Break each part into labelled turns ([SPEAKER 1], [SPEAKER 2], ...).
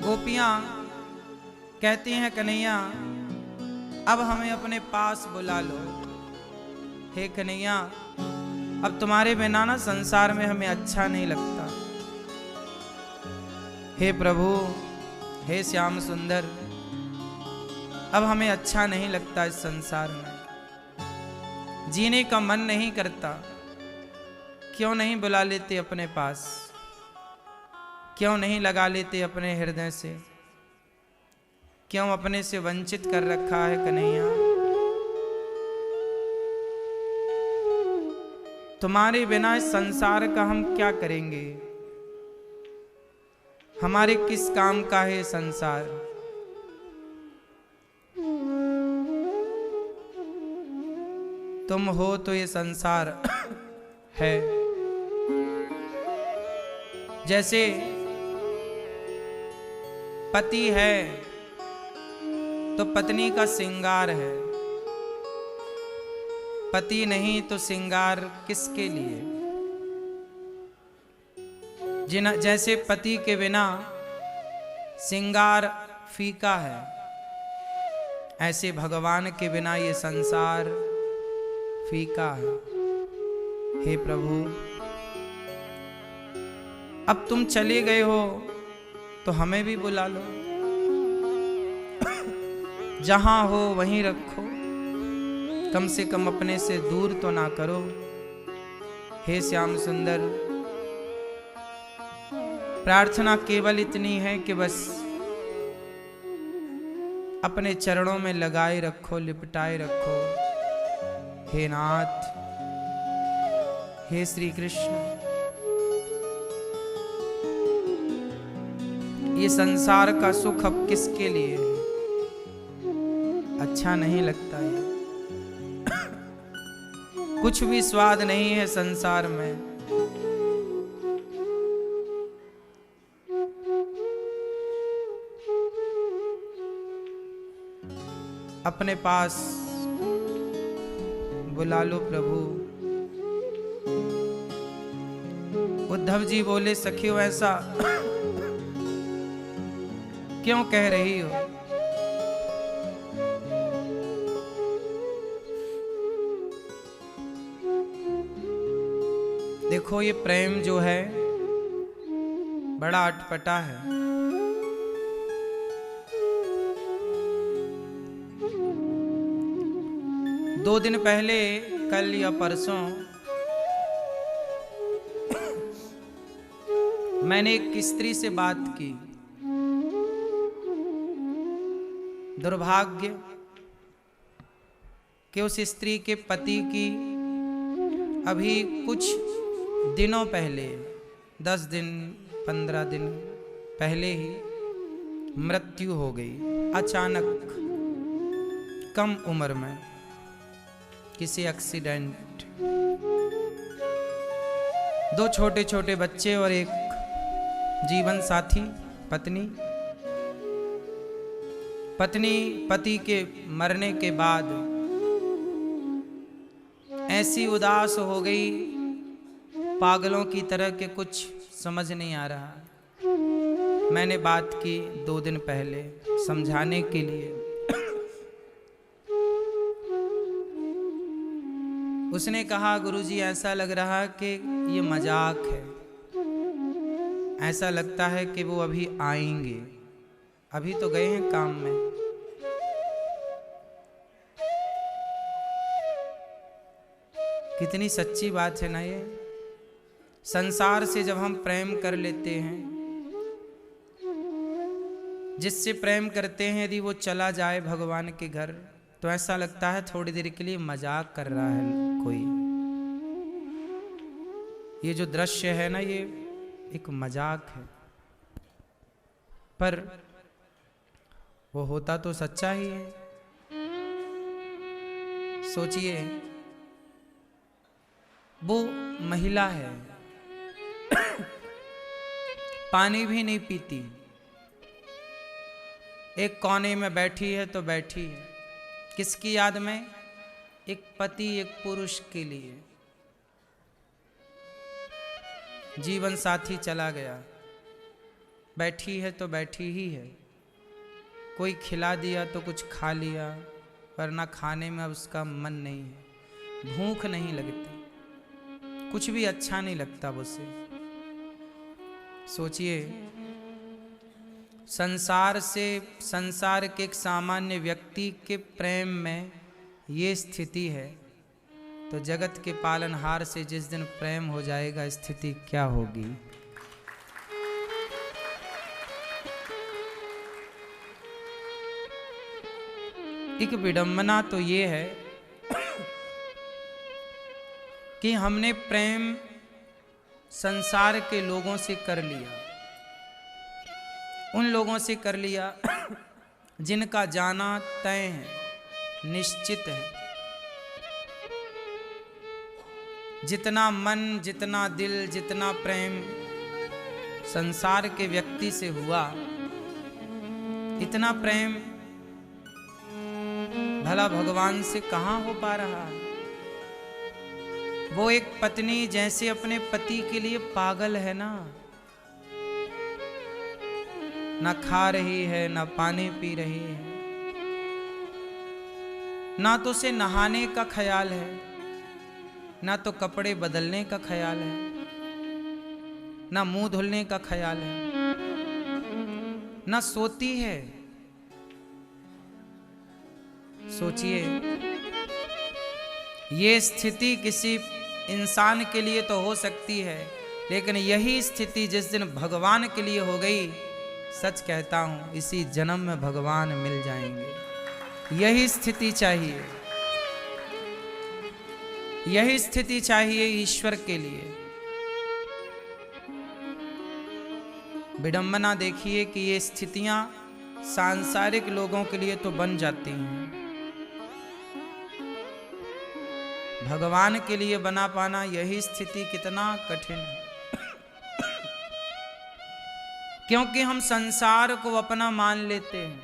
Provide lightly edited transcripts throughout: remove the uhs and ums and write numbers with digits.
[SPEAKER 1] गोपियां कहती हैं कन्हैया अब हमें अपने पास बुला लो। हे कन्हैया अब तुम्हारे बिना ना संसार में हमें अच्छा नहीं लगता। हे प्रभु, हे श्याम सुंदर, अब हमें अच्छा नहीं लगता इस संसार में, जीने का मन नहीं करता। क्यों नहीं बुला लेते अपने पास, क्यों नहीं लगा लेते अपने हृदय से, क्यों अपने से वंचित कर रखा है कन्हैया। तुम्हारे बिना इस संसार का हम क्या करेंगे, हमारे किस काम का है संसार। तुम हो तो ये संसार है। जैसे पति है तो पत्नी का श्रृंगार है, पति नहीं तो श्रृंगार किसके लिए। जैसे पति के बिना श्रृंगार फीका है, ऐसे भगवान के बिना ये संसार फीका है। हे प्रभु, अब तुम चले गए हो तो हमें भी बुला लो, जहां हो वहीं रखो, कम से कम अपने से दूर तो ना करो। हे श्याम सुंदर, प्रार्थना केवल इतनी है कि बस अपने चरणों में लगाए रखो, लिपटाए रखो। हे नाथ, हे श्री कृष्ण, ये संसार का सुख अब किसके लिए है, अच्छा नहीं लगता है। कुछ भी स्वाद नहीं है संसार में। अपने पास बुला लो प्रभु। उद्धव जी बोले सखियो ऐसा क्यों कह रही हो। देखो ये प्रेम जो है बड़ा अटपटा है। दो दिन पहले, कल या परसों, मैंने एक स्त्री से बात की। दुर्भाग्य कि उस स्त्री के पति की अभी कुछ दिनों पहले, 10 दिन 15 दिन पहले ही मृत्यु हो गई। अचानक, कम उम्र में, किसी एक्सीडेंट। 2 छोटे छोटे बच्चे और एक जीवन साथी पत्नी। पत्नी पति के मरने के बाद ऐसी उदास हो गई, पागलों की तरह के कुछ समझ नहीं आ रहा। मैंने बात की 2 दिन पहले समझाने के लिए। उसने कहा गुरुजी ऐसा लग रहा कि ये मजाक है, ऐसा लगता है कि वो अभी आएंगे, अभी तो गए हैं काम में। कितनी सच्ची बात है ना ये। संसार से जब हम प्रेम कर लेते हैं, जिससे प्रेम करते हैं, यदि वो चला जाए भगवान के घर, तो ऐसा लगता है थोड़ी देर के लिए मजाक कर रहा है कोई। ये जो दृश्य है ना, ये एक मजाक है, पर वो होता तो सच्चा ही है। सोचिए, वो महिला है, पानी भी नहीं पीती, एक कोने में बैठी है तो बैठी है। किसकी याद में? एक पति, एक पुरुष के लिए। जीवन साथी चला गया, बैठी है तो बैठी ही है, कोई खिला दिया तो कुछ खा लिया, वरना खाने में अब उसका मन नहीं है, भूख नहीं लगती, कुछ भी अच्छा नहीं लगता उसे। सोचिए, संसार के एक सामान्य व्यक्ति के प्रेम में ये स्थिति है, तो जगत के पालनहार से जिस दिन प्रेम हो जाएगा स्थिति क्या होगी। एक विडंबना तो ये है कि हमने प्रेम संसार के लोगों से कर लिया, उन लोगों से कर लिया जिनका जाना तय है, निश्चित है। जितना मन, जितना दिल, जितना प्रेम संसार के व्यक्ति से हुआ, इतना प्रेम भला भगवान से कहाँ हो पा रहा है। वो एक पत्नी जैसे अपने पति के लिए पागल है ना खा रही है, ना पानी पी रही है, ना तो उसे नहाने का ख्याल है, ना तो कपड़े बदलने का ख्याल है, ना मुंह धुलने का ख्याल है, ना सोती है। सोचिए, ये स्थिति किसी इंसान के लिए तो हो सकती है, लेकिन यही स्थिति जिस दिन भगवान के लिए हो गई, सच कहता हूं इसी जन्म में भगवान मिल जाएंगे। यही स्थिति चाहिए, यही स्थिति चाहिए ईश्वर के लिए। विडंबना देखिए कि ये स्थितियां सांसारिक लोगों के लिए तो बन जाती हैं, भगवान के लिए बना पाना यही स्थिति कितना कठिन है। क्योंकि हम संसार को अपना मान लेते हैं,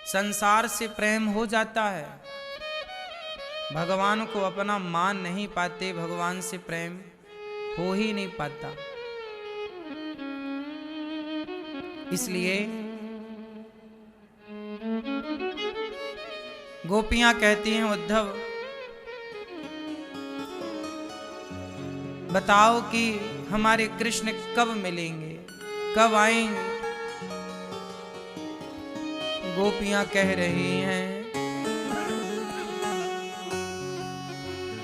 [SPEAKER 1] संसार से प्रेम हो जाता है, भगवान को अपना मान नहीं पाते, भगवान से प्रेम हो ही नहीं पाता। इसलिए गोपियां कहती हैं, उद्धव बताओ कि हमारे कृष्ण कब मिलेंगे, कब आएंगे। गोपियां कह रही हैं,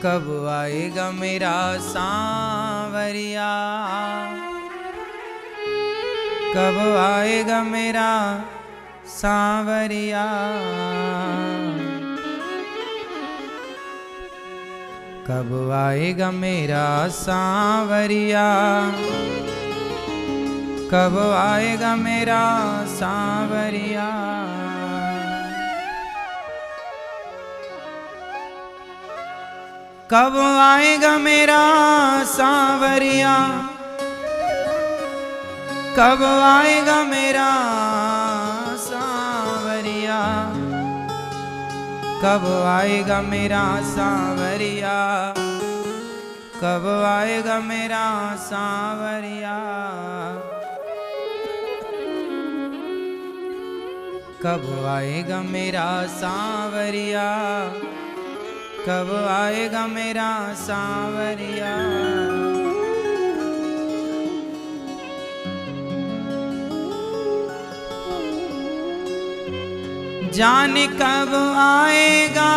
[SPEAKER 1] कब आएगा मेरा सांवरिया, कब आएगा मेरा सांवरिया, कब आएगा मेरा सांवरिया, कब आएगा मेरा सांवरिया। कब आएगा मेरा सांवरिया, कब आएगा मेरा सांवरिया, कब आएगा मेरा सांवरिया, कब आएगा मेरा सांवरिया, कब आएगा मेरा सांवरिया, कब आएगा मेरा सांवरिया। जाने कब आएगा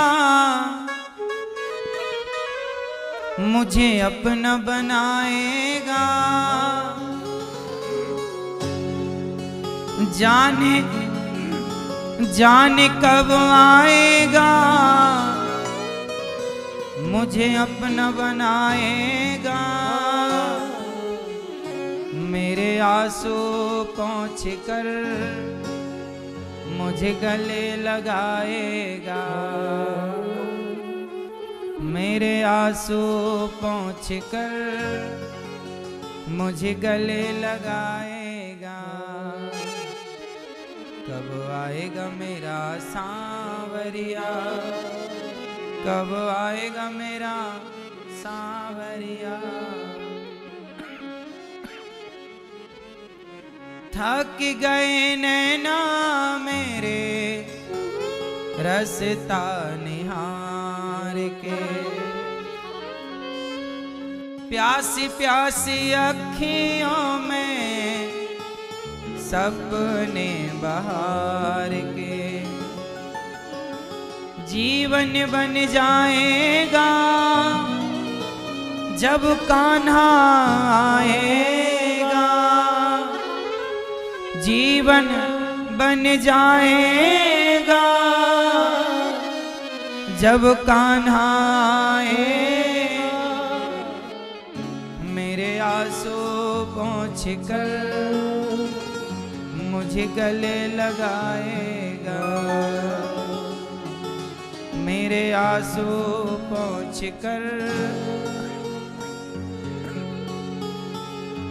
[SPEAKER 1] मुझे अपना बनाएगा, जाने कब आएगा मुझे अपना बनाएगा, मेरे आंसू पोंछ कर मुझे गले लगाएगा, मेरे आंसू पोंछ कर मुझे गले लगाएगा। कब आएगा मेरा सांवरिया, कब आएगा मेरा सांवरिया। थक गए नैना मेरे रसता निहार के, प्यासी प्यासी अखियों में सपने बहार के। जीवन बन जाएगा जब कान्हा आएगा, जीवन बन जाएगा जब कान्हा आएगा। मेरे आंसू पोंछ कर मुझे गले लगाएगा, मेरे आंसू पोंछ कर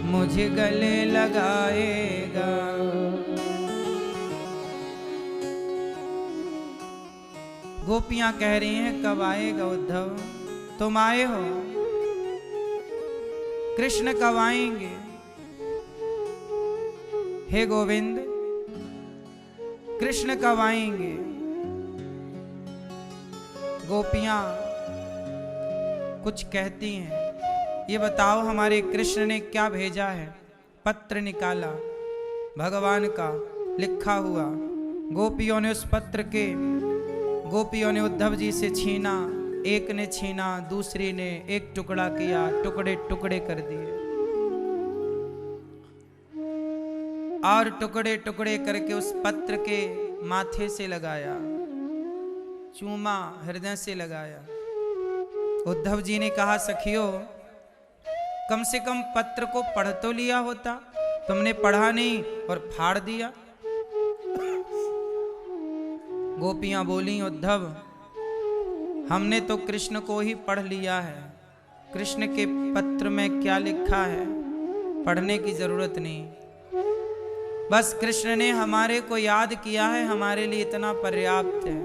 [SPEAKER 1] मुझे गले लगाएगा। गोपियां कह रही हैं कब आएगा उद्धव, तुम आए हो, कृष्ण कब आएंगे? हे गोविंद कृष्ण कब आएंगे? गोपियां कुछ कहती हैं, ये बताओ हमारे कृष्ण ने क्या भेजा है? पत्र निकाला भगवान का लिखा हुआ, गोपियों ने उस पत्र के गोपियों ने उद्धव जी से छीना, एक ने छीना, दूसरी ने एक टुकड़ा किया, टुकड़े टुकड़े कर दिए और टुकड़े टुकड़े करके उस पत्र के माथे से लगाया, चूमा, हृदय से लगाया। उद्धव जी ने कहा सखियों कम से कम पत्र को पढ़ तो लिया होता, तुमने पढ़ा नहीं और फाड़ दिया। गोपियां बोली उद्धव हमने तो कृष्ण को ही पढ़ लिया है, कृष्ण के पत्र में क्या लिखा है पढ़ने की जरूरत नहीं, बस कृष्ण ने हमारे को याद किया है, हमारे लिए इतना पर्याप्त है।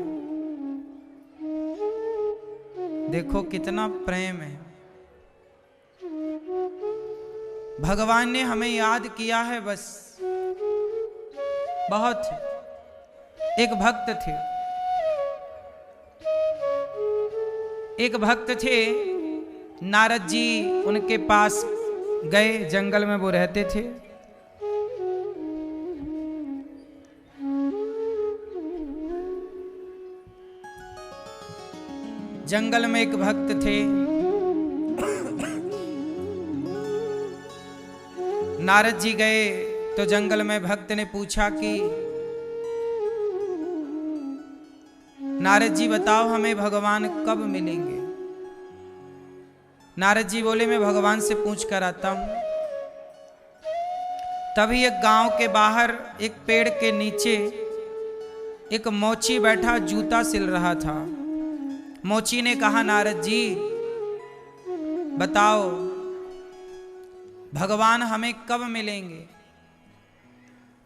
[SPEAKER 1] देखो कितना प्रेम है, भगवान ने हमें याद किया है बस, बहुत। एक भक्त थे, नारद जी उनके पास गए, जंगल में वो रहते थे। जंगल में एक भक्त थे, नारद जी गए तो जंगल में भक्त ने पूछा कि नारद जी बताओ हमें भगवान कब मिलेंगे? नारद जी बोले मैं भगवान से पूछ कर आता हूं। तभी एक गांव के बाहर एक पेड़ के नीचे एक मोची बैठा जूता सिल रहा था। मोची ने कहा नारद जी बताओ भगवान हमें कब मिलेंगे?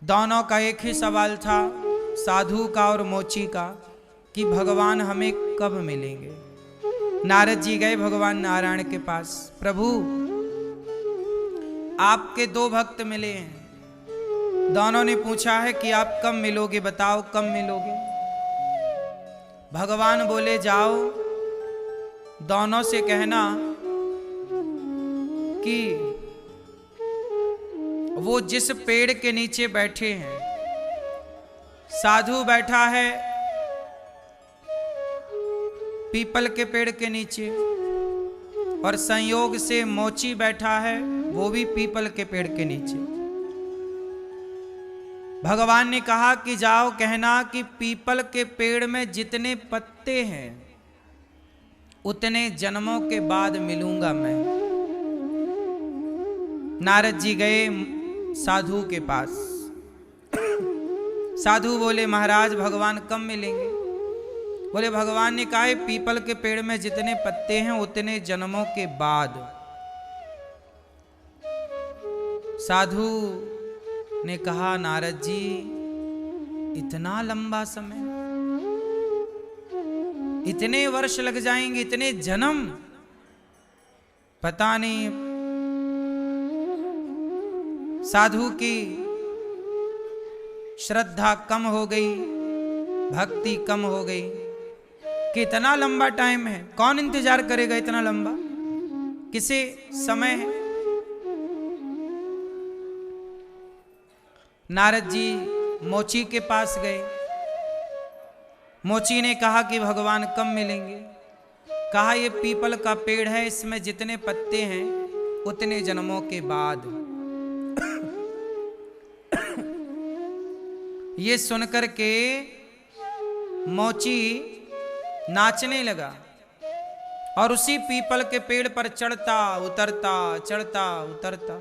[SPEAKER 1] दोनों का एक ही सवाल था, साधु का और मोची का, कि भगवान हमें कब मिलेंगे। नारद जी गए भगवान नारायण के पास, प्रभु आपके दो भक्त मिले हैं, दोनों ने पूछा है कि आप कब मिलोगे, बताओ कब मिलोगे। भगवान बोले जाओ दोनों से कहना कि वो जिस पेड़ के नीचे बैठे हैं, साधु बैठा है पीपल के पेड़ के नीचे और संयोग से मोची बैठा है वो भी पीपल के पेड़ के नीचे। भगवान ने कहा कि जाओ कहना कि पीपल के पेड़ में जितने पत्ते हैं उतने जन्मों के बाद मिलूंगा मैं। नारद जी गए साधु के पास। साधु बोले महाराज भगवान कब मिलेंगे? बोले भगवान ने कहा पीपल के पेड़ में जितने पत्ते हैं उतने जन्मों के बाद। साधु ने कहा नारद जी इतना लंबा समय, इतने वर्ष लग जाएंगे, इतने जन्म, पता नहीं। साधु की श्रद्धा कम हो गई, भक्ति कम हो गई। कितना लंबा टाइम है, कौन इंतजार करेगा इतना लंबा, किसी समय है। नारद जी मोची के पास गए। मोची ने कहा कि भगवान कब मिलेंगे। कहा ये पीपल का पेड़ है, इसमें जितने पत्ते हैं उतने जन्मों के बाद। ये सुनकर के मोची नाचने लगा और उसी पीपल के पेड़ पर चढ़ता उतरता चढ़ता उतरता।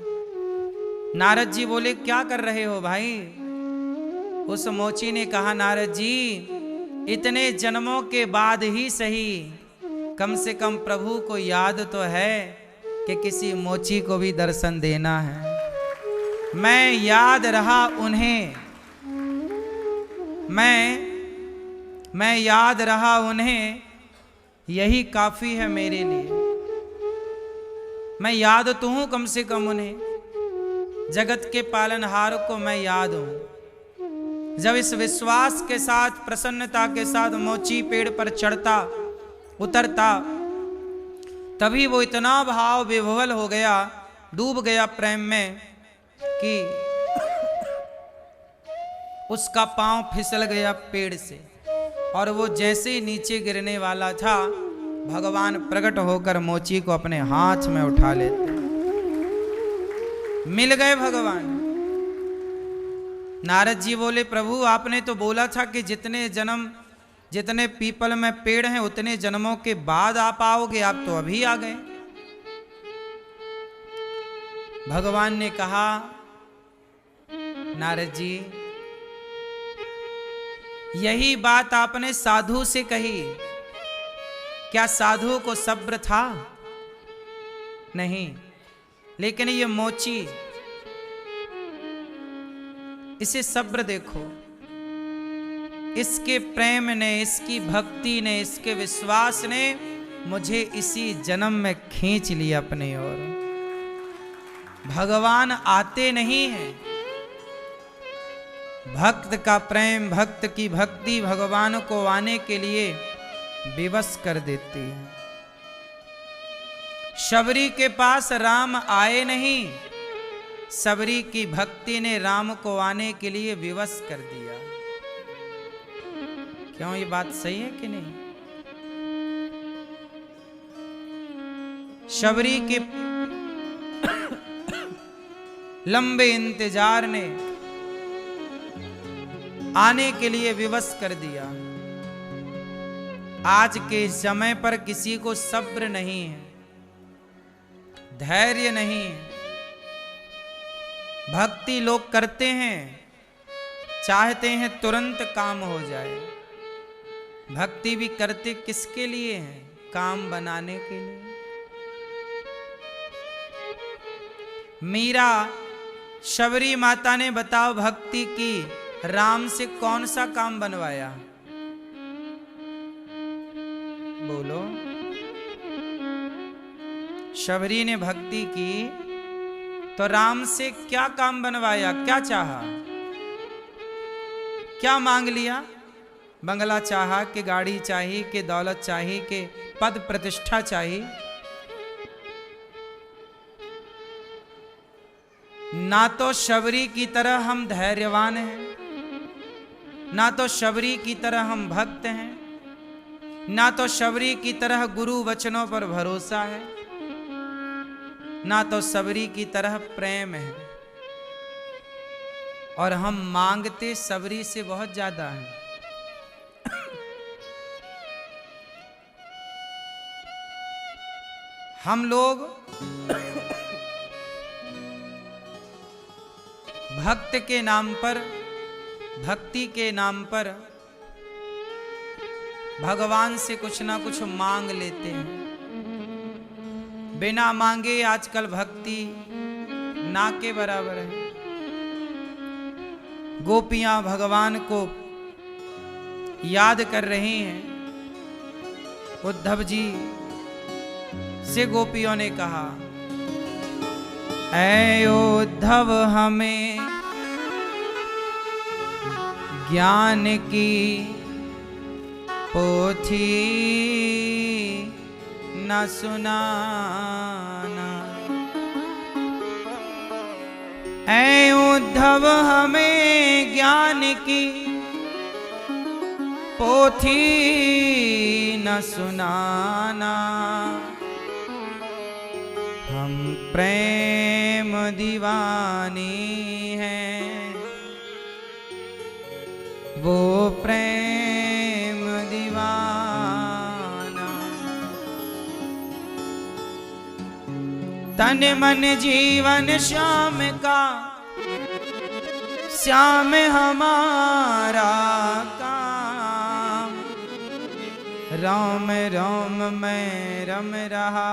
[SPEAKER 1] नारद जी बोले क्या कर रहे हो भाई। उस मोची ने कहा नारद जी इतने जन्मों के बाद ही सही, कम से कम प्रभु को याद तो है कि किसी मोची को भी दर्शन देना है। मैं याद रहा उन्हें, मैं याद रहा उन्हें, यही काफी है मेरे लिए। मैं याद तो हूं कम से कम उन्हें, जगत के पालनहार को मैं याद हूं। जब इस विश्वास के साथ, प्रसन्नता के साथ मोची पेड़ पर चढ़ता उतरता, तभी वो इतना भाव विभोल हो गया, डूब गया प्रेम में कि उसका पांव फिसल गया पेड़ से। और वो जैसे ही नीचे गिरने वाला था, भगवान प्रकट होकर मोची को अपने हाथ में उठा लेते। मिल गए भगवान। नारद जी बोले प्रभु आपने तो बोला था कि जितने जन्म, जितने पीपल में पेड़ हैं उतने जन्मों के बाद आप आओगे, आप तो अभी आ गए। भगवान ने कहा नारद जी यही बात आपने साधु से कही, क्या साधु को सब्र था? नहीं, लेकिन ये मोची, इसे सब्र देखो, इसके प्रेम ने, इसकी भक्ति ने, इसके विश्वास ने मुझे इसी जन्म में खींच लिया अपनी ओर। भगवान आते नहीं हैं, भक्त का प्रेम, भक्त की भक्ति भगवान को आने के लिए विवश कर देती है। शबरी के पास राम आए नहीं, शबरी की भक्ति ने राम को आने के लिए विवश कर दिया। क्यों, ये बात सही है कि नहीं? शबरी के लंबे इंतजार ने आने के लिए विवश कर दिया। आज के समय पर किसी को सब्र नहीं है, धैर्य नहीं है। भक्ति लोग करते हैं, चाहते हैं तुरंत काम हो जाए। भक्ति भी करते किसके लिए हैं? काम बनाने के लिए। मीरा शबरी माता ने बताओ भक्ति की, राम से कौन सा काम बनवाया? बोलो। शबरी ने भक्ति की तो राम से क्या काम बनवाया, क्या चाहा, क्या मांग लिया? बंगला चाहा कि गाड़ी चाहिए, कि दौलत चाहिए, कि पद प्रतिष्ठा चाहिए? ना तो शबरी की तरह हम धैर्यवान हैं, ना तो शबरी की तरह हम भक्त हैं, ना तो शबरी की तरह गुरु वचनों पर भरोसा है, ना तो शबरी की तरह प्रेम है। और हम मांगते शबरी से बहुत ज्यादा है। हम लोग भक्त के नाम पर, भक्ति के नाम पर भगवान से कुछ ना कुछ मांग लेते हैं। बिना मांगे आजकल भक्ति ना के बराबर है। गोपियां भगवान को याद कर रही हैं। उद्धव जी से गोपियों ने कहा, ऐ उद्धव हमें ज्ञान की पोथी न सुनाना। ऐ उद्धव हमें ज्ञान की पोथी न सुनाना। हम प्रेम दीवानी हैं, वो प्रेम दीवाना। तन मन जीवन श्याम का, श्याम हमारा काम। राम राम मैं रम रहा,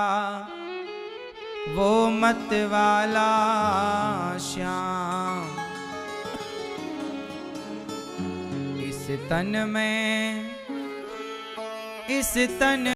[SPEAKER 1] वो मत वाला श्याम। इस तन में, इस तन